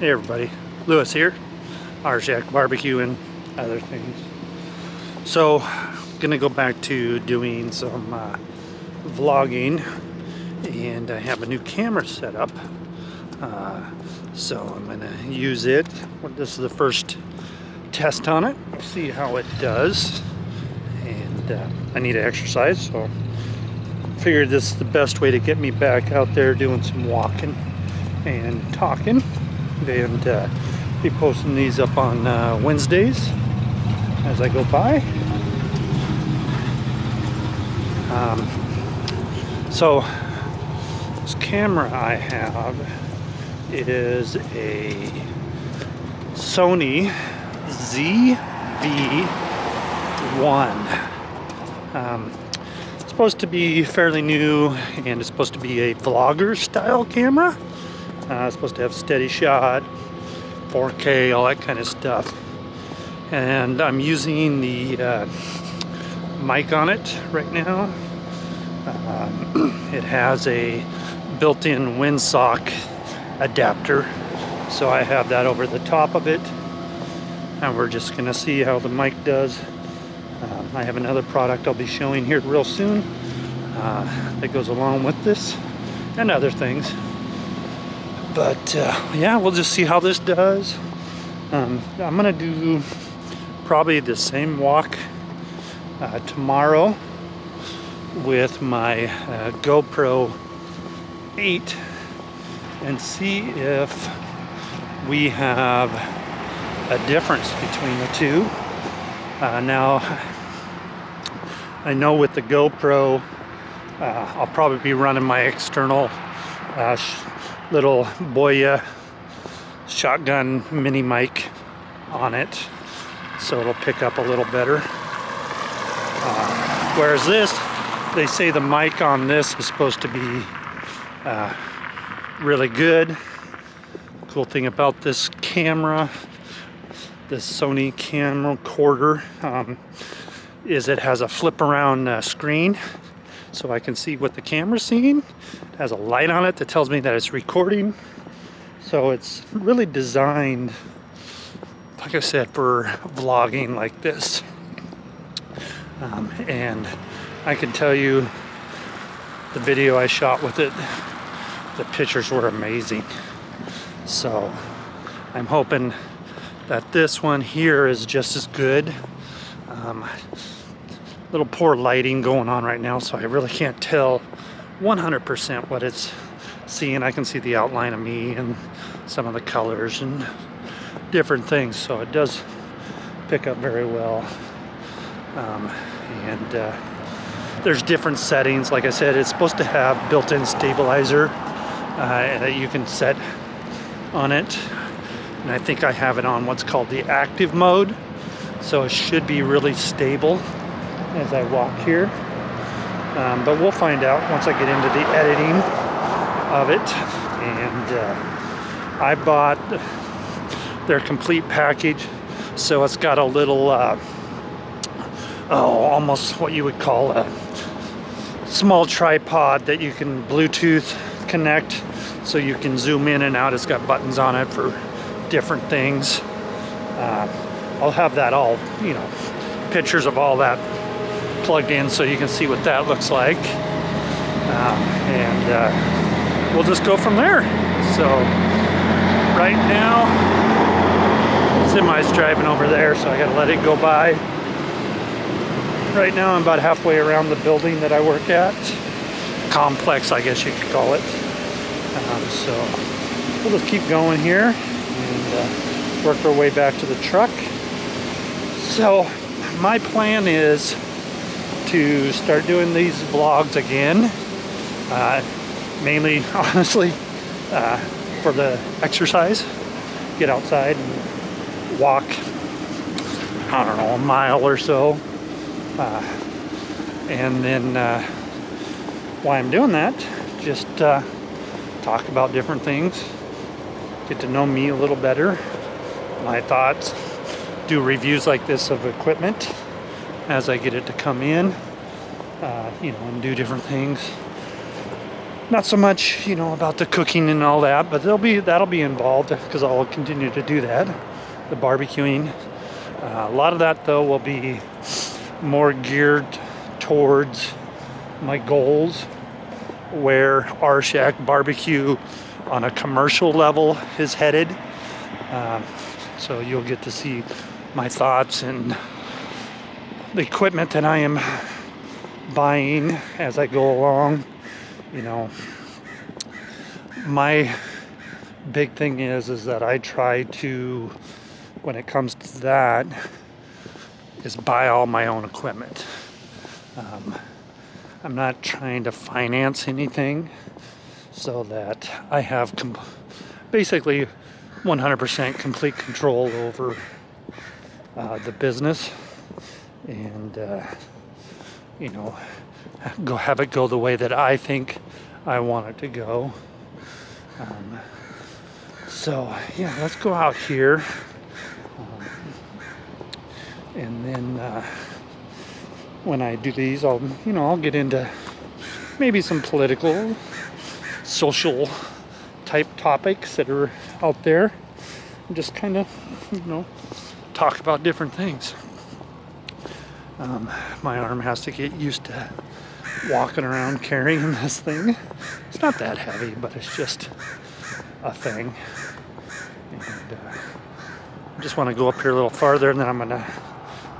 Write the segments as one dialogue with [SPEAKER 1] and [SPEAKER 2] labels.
[SPEAKER 1] Hey everybody, Lewis here, Rshackbbq and other things. So, gonna go back to doing some vlogging, and I have a new camera set up. So I'm gonna use it. This is the first test on it. See how it does. And I need to exercise, so figured this is the best way to get me back out there doing some walking and talking. And be posting these up on Wednesdays as I go by. So this camera I have is a Sony ZV-1. It's supposed to be fairly new, and it's supposed to be a vlogger style camera. It's supposed to have steady shot, 4K, all that kind of stuff. And I'm using the mic on it right now. It has a built-in windsock adapter, so I have that over the top of it. And we're just gonna see how the mic does. I have another product I'll be showing here real soon that goes along with this and other things. But yeah, we'll just see how this does. I'm gonna do probably the same walk tomorrow with my GoPro 8 and see if we have a difference between the two. Now, I know with the GoPro, I'll probably be running my external little Boya shotgun mini mic on it, so it'll pick up a little better. Whereas this, they say the mic on this is supposed to be really good. Cool thing about this camera, this Sony camcorder, is it has a flip around screen, so I can see what the camera's seeing. It has a light on it that tells me that it's recording. So it's really designed, like I said, for vlogging like this. And I can tell you, the video I shot with it, the pictures were amazing. So I'm hoping that this one here is just as good. Little poor lighting going on right now, so I really can't tell 100% what it's seeing. I can see the outline of me and some of the colors and different things, so it does pick up very well. There's different settings. Like I said, it's supposed to have built-in stabilizer that you can set on it, and I think I have it on what's called the active mode, so it should be really stable as I walk here. But we'll find out once I get into the editing of it. And I bought their complete package, so it's got a little almost what you would call a small tripod that you can Bluetooth connect, so you can zoom in and out. It's got buttons on it for different things. I'll have that all, pictures of all that plugged in, so you can see what that looks like. We'll just go from there. So right now, semi's driving over there, so I gotta let it go by. Right now I'm about halfway around the building that I work at. Complex, I guess you could call it. So we'll just keep going here and work our way back to the truck. So my plan is to start doing these vlogs again, mainly, honestly, for the exercise. Get outside and walk, I don't know, a mile or so. And then while I'm doing that, just talk about different things, get to know me a little better, my thoughts, do reviews like this of equipment as I get it to come in, and do different things. not so much, you know, about the cooking and all that, but that'll be involved because I'll continue to do that, the barbecuing. A lot of that though will be more geared towards my goals, where Rshackbbq on a commercial level is headed. So you'll get to see my thoughts and the equipment that I am buying as I go along. You know, my big thing is that I try to, when it comes to that, is buy all my own equipment. I'm not trying to finance anything, so that I have basically 100% complete control over the business, and you know, have it go the way that I think I want it to go. So yeah, let's go out here, and then when I do these, I'll get into maybe some political, social type topics that are out there, and just kind of, you know, talk about different things. My arm has to get used to walking around carrying this thing. It's not that heavy, but it's just a thing. And I just want to go up here a little farther, and then I'm going to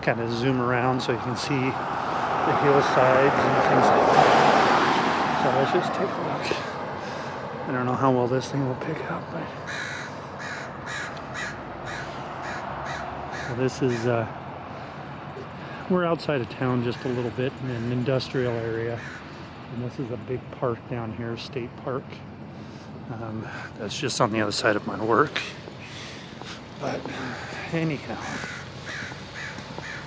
[SPEAKER 1] kind of zoom around so you can see the hillsides and things like that. So let's just take a look. I don't know how well this thing will pick up, but so this is we're outside of town just a little bit in an industrial area, and this is a big park down here, state park. That's just on the other side of my work. But anyhow,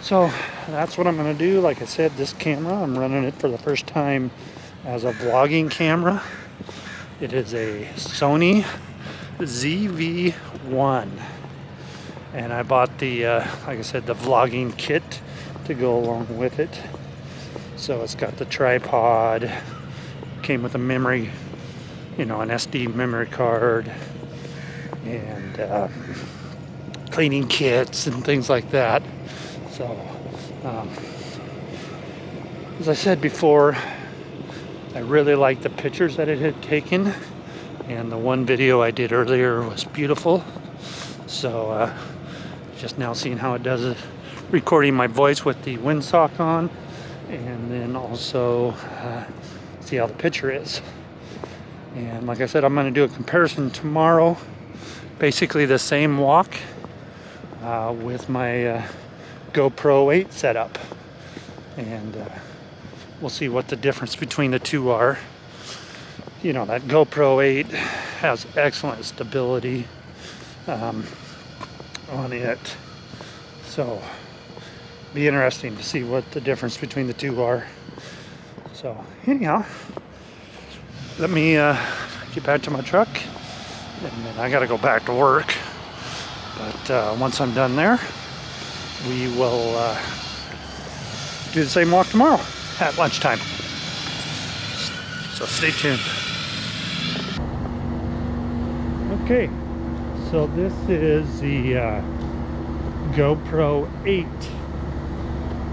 [SPEAKER 1] so that's what I'm going to do. Like I said, this camera, I'm running it for the first time as a vlogging camera. It is a Sony ZV-1, and I bought the like I said, the vlogging kit to go along with it. So it's got the tripod, came with a memory, you know, an SD memory card, and cleaning kits and things like that. So as I said before, I really liked the pictures that it had taken, and the one video I did earlier was beautiful. So just now seeing how it does it, recording my voice with the windsock on, and then also see how the picture is. And like I said, I'm going to do a comparison tomorrow, basically the same walk with my GoPro 8 setup, and we'll see what the difference between the two are. You know, that GoPro 8 has excellent stability on it, so be interesting to see what the difference between the two are. So anyhow, let me get back to my truck, and then I gotta go back to work. But once I'm done there, we will do the same walk tomorrow at lunchtime. So stay tuned. Okay, so this is the GoPro 8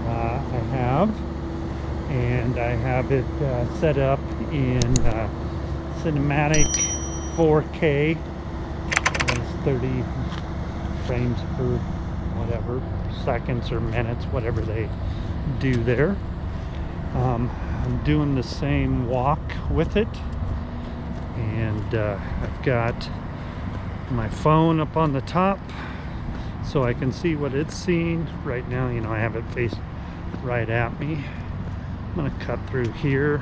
[SPEAKER 1] I have, and I have it set up in cinematic 4K. It's 30 frames per whatever, seconds or minutes, whatever they do there. I'm doing the same walk with it, and I've got my phone up on the top so I can see what it's seeing. Right now, you know, I have it faced right at me. I'm gonna cut through here,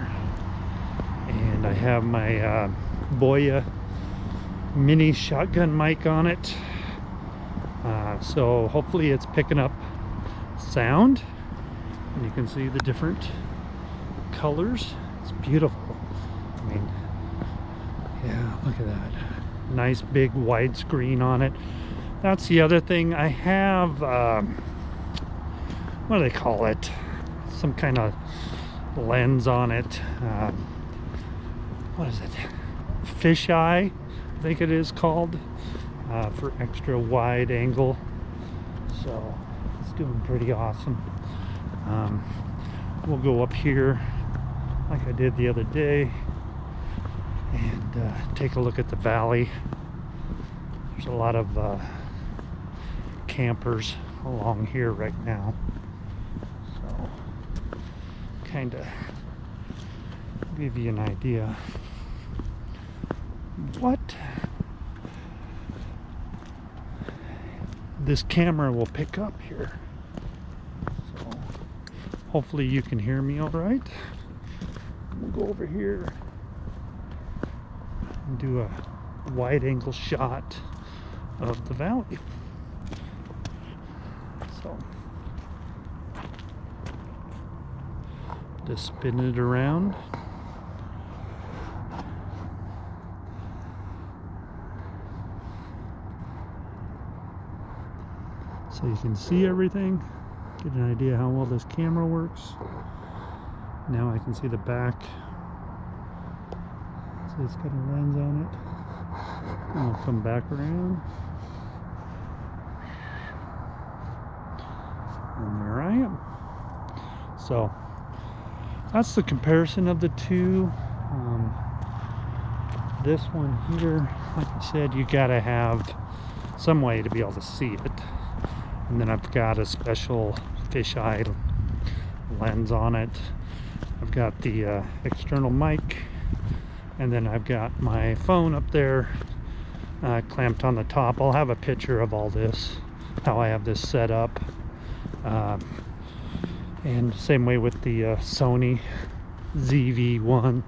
[SPEAKER 1] and I have my Boya mini shotgun mic on it, so hopefully it's picking up sound, and you can see the different colors. It's beautiful. I mean, yeah, look at that. Nice big widescreen on it. That's the other thing. I have what do they call it, some kind of lens on it. what is it? Fisheye, I think it is called, for extra wide angle. So it's doing pretty awesome. We'll go up here like I did the other day and take a look at the valley. There's a lot of campers along here right now, so kind of give you an idea what this camera will pick up here. So hopefully you can hear me all right. We'll go over here and do a wide angle shot of the valley. So just spin it around. So you can see everything, get an idea how well this camera works. Now I can see the back. So it's got a lens on it. And I'll come back around. And there I am. So that's the comparison of the two. This one here, like I said, you gotta have some way to be able to see it. And then I've got a special fisheye lens on it. I've got the external mic, and then I've got my phone up there clamped on the top. I'll have a picture of all this, how I have this set up. And same way with the Sony ZV-1,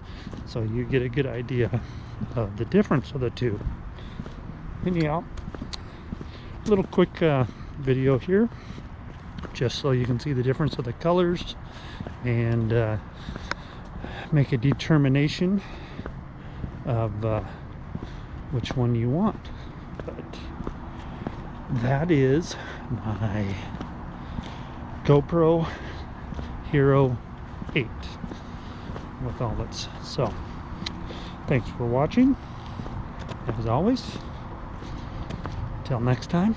[SPEAKER 1] so you get a good idea of the difference of the two. Anyhow, little quick video here, just so you can see the difference of the colors and make a determination of which one you want. But that is my GoPro Hero 8 with all its. So thanks for watching, as always. Till next time.